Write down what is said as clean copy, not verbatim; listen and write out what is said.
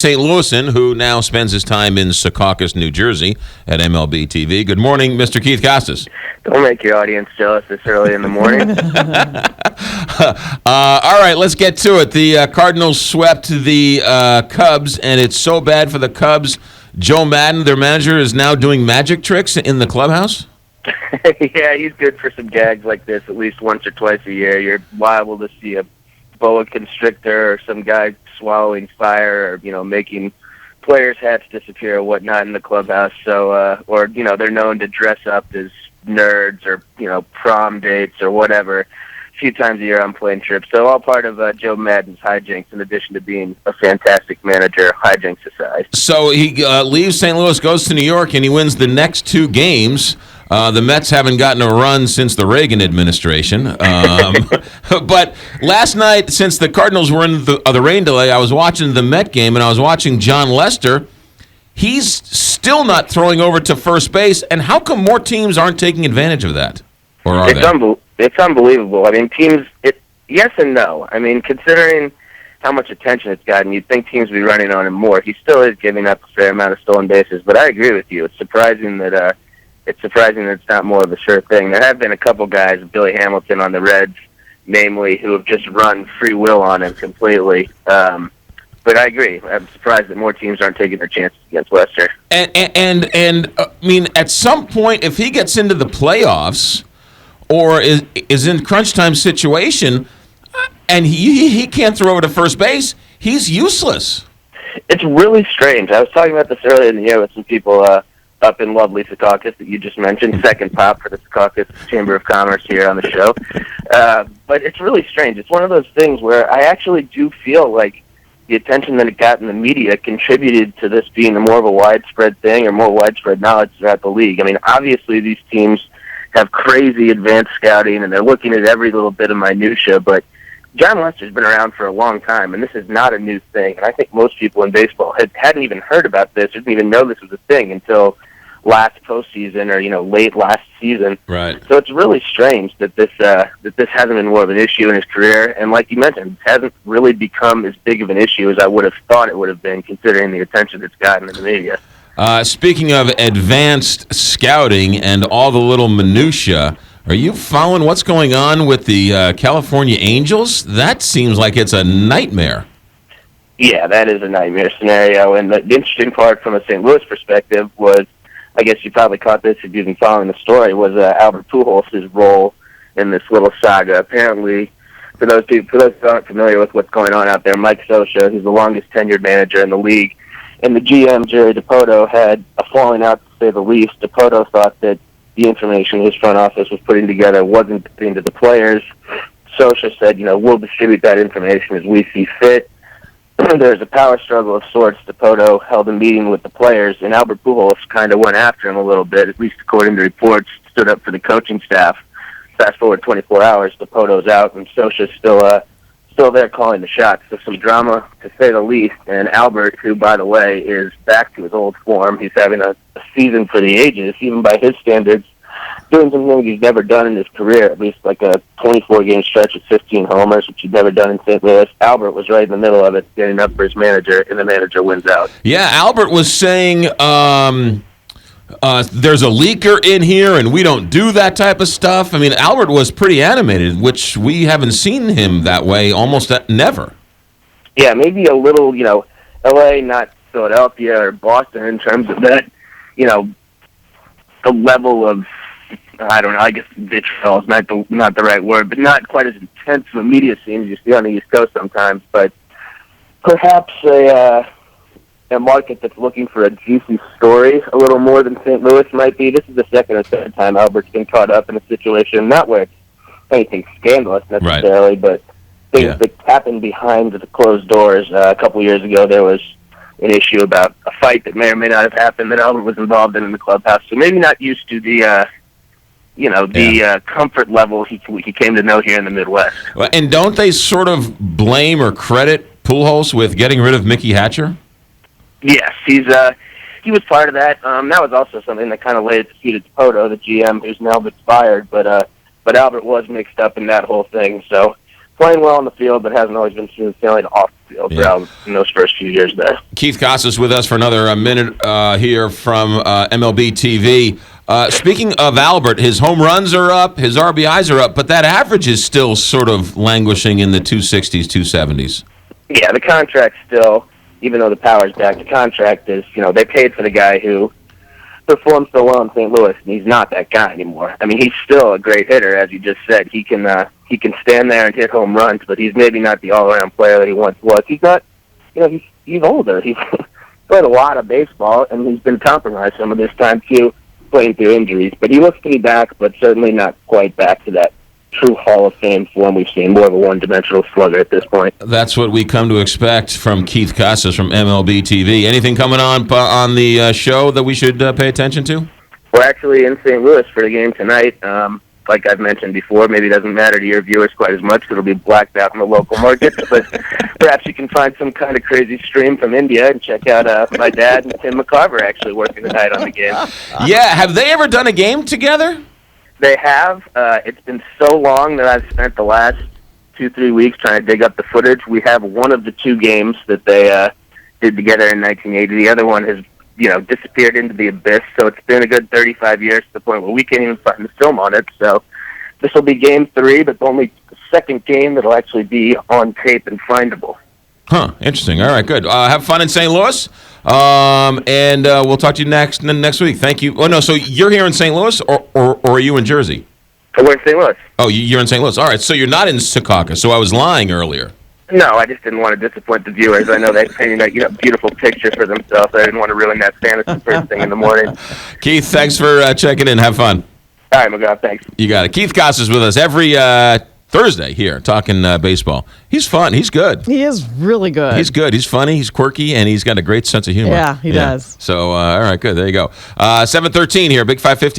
St. Louisan, who now spends his time in Secaucus, New Jersey at MLB TV. Good morning, Mr. Keith Casas. Don't make your audience jealous this early in the morning. All right, let's get to it. The Cardinals swept the Cubs, and it's so bad for the Cubs. Joe Maddon, their manager, is now doing magic tricks in the clubhouse? Yeah, he's good for some gags like this at least once or twice a year. You're liable to see a boa constrictor or some guy swallowing fire or, making players' hats disappear or whatnot in the clubhouse. So, they're known to dress up as nerds or, prom dates or whatever a few times a year on plane trips. So all part of Joe Maddon's hijinks in addition to being a fantastic manager, hijinks aside. So he leaves St. Louis, goes to New York, and he wins the next two games. The Mets haven't gotten a run since the Reagan administration. But last night, since the Cardinals were in the rain delay, I was watching the Met game, and I was watching Jon Lester. He's still not throwing over to first base, and how come more teams aren't taking advantage of that? Or are they? It's unbelievable. I mean, yes and no. I mean, considering how much attention it's gotten, you'd think teams would be running on him more. He still is giving up a fair amount of stolen bases, but I agree with you. It's surprising that it's not more of a sure thing. There have been a couple guys, Billy Hamilton on the Reds, namely, who have just run free will on him completely. But I agree. I'm surprised that more teams aren't taking their chances against Lester. And I mean, at some point, if he gets into the playoffs or is in crunch time situation, and he can't throw over to first base, he's useless. It's really strange. I was talking about this earlier in the year with some people up in lovely Secaucus that you just mentioned, second pop for the Secaucus Chamber of Commerce here on the show. But it's really strange. It's one of those things where I actually do feel like the attention that it got in the media contributed to this being more of a widespread thing or more widespread knowledge throughout the league. I mean, obviously these teams have crazy advanced scouting and they're looking at every little bit of minutia, but Jon Lester's been around for a long time, and this is not a new thing. And I think most people in baseball hadn't even heard about this, didn't even know this was a thing until last postseason or late last season. Right. So it's really strange that this hasn't been more of an issue in his career, and like you mentioned, it hasn't really become as big of an issue as I would have thought it would have been, considering the attention it's gotten in the media. Speaking of advanced scouting and all the little minutia, are you following what's going on with the California Angels? That seems like it's a nightmare. Yeah, that is a nightmare scenario, and the interesting part from a St. Louis perspective was, I guess you probably caught this if you've been following the story, was Albert Pujols' role in this little saga. Apparently, for those who aren't familiar with what's going on out there, Mike Scioscia, who's the longest tenured manager in the league, and the GM, Jerry Dipoto, had a falling out, to say the least. Dipoto thought that the information his front office was putting together wasn't getting to the players. Scioscia said, we'll distribute that information as we see fit. There's a power struggle of sorts. Dipoto held a meeting with the players, and Albert Pujols kind of went after him a little bit, at least according to reports, stood up for the coaching staff. Fast forward 24 hours, Dipoto's out, and Scioscia's still there calling the shots. So some drama, to say the least. And Albert, who, by the way, is back to his old form, he's having a season for the ages, even by his standards, doing some things he's never done in his career, at least like a 24-game stretch with 15 homers, which he'd never done in St. Louis. Albert was right in the middle of it, getting up for his manager, and the manager wins out. Yeah, Albert was saying there's a leaker in here, and we don't do that type of stuff. I mean, Albert was pretty animated, which we haven't seen him that way almost never. Yeah, maybe a little, L.A., not Philadelphia or Boston in terms of that, the level of, I don't know, I guess vitriol is not the right word, but not quite as intense of a media scene as you see on the East Coast sometimes, but perhaps a market that's looking for a juicy story a little more than St. Louis might be. This is the second or third time Albert's been caught up in a situation, not where it's anything scandalous necessarily, right, but things that happen behind the closed doors. A couple years ago, there was an issue about a fight that may or may not have happened that Albert was involved in the clubhouse. So maybe not used to the comfort level he came to know here in the Midwest. And don't they sort of blame or credit Pujols with getting rid of Mickey Hatcher? Yes, he was part of that. That was also something that kind of laid at the feet of Dipoto, the GM, who's now been fired. But Albert was mixed up in that whole thing. So playing well on the field, but hasn't always been smooth sailing off the field in those first few years there. Keith Casas with us for another minute here from MLB TV. Speaking of Albert, his home runs are up, his RBIs are up, but that average is still sort of languishing in the 260s, 270s. Yeah, the contract still, even though the power's back, the contract is, they paid for the guy who performed so well in St. Louis, and he's not that guy anymore. I mean, he's still a great hitter, as you just said. He can stand there and hit home runs, but he's maybe not the all-around player that he once was. He's not, he's older. He's played a lot of baseball, and he's been compromised some of this time, too, playing through injuries. But he looks to be back, but certainly not quite back to that true Hall of Fame form we've seen, more of a one-dimensional slugger at this point. That's what we come to expect from Keith Casas from MLB TV. Anything coming on the show that we should pay attention to? We're actually in St. Louis for the game tonight. Like I've mentioned before, maybe it doesn't matter to your viewers quite as much because it'll be blacked out in the local markets, but perhaps you can find some kind of crazy stream from India and check out my dad and Tim McCarver actually working tonight on the game. Yeah, have they ever done a game together? They have. It's been so long that I've spent the last 2-3 weeks trying to dig up the footage. We have one of the two games that they did together in 1980. The other one has disappeared into the abyss, so it's been a good 35 years to the point where we can't even find the film on it. So this will be game 3, but the only second game that will actually be on tape and findable. Huh, interesting. All right, good. Have fun in St. Louis, and we'll talk to you next week. Thank you. Oh, no, so you're here in St. Louis, or are you in Jersey? We're in St. Louis. Oh, you're in St. Louis. All right, so you're not in Secaucus, so I was lying earlier. No, I just didn't want to disappoint the viewers. I know they're painting a beautiful picture for themselves. I didn't want to ruin that fantasy first thing in the morning. Keith, thanks for checking in. Have fun. All right, McGraw, thanks. You got it. Keith Casas is with us every Thursday here talking baseball. He's fun. He's good. He is really good. He's good. He's funny. He's quirky, and he's got a great sense of humor. Yeah, he does. So, all right, good. There you go. 7:13 here, Big 550.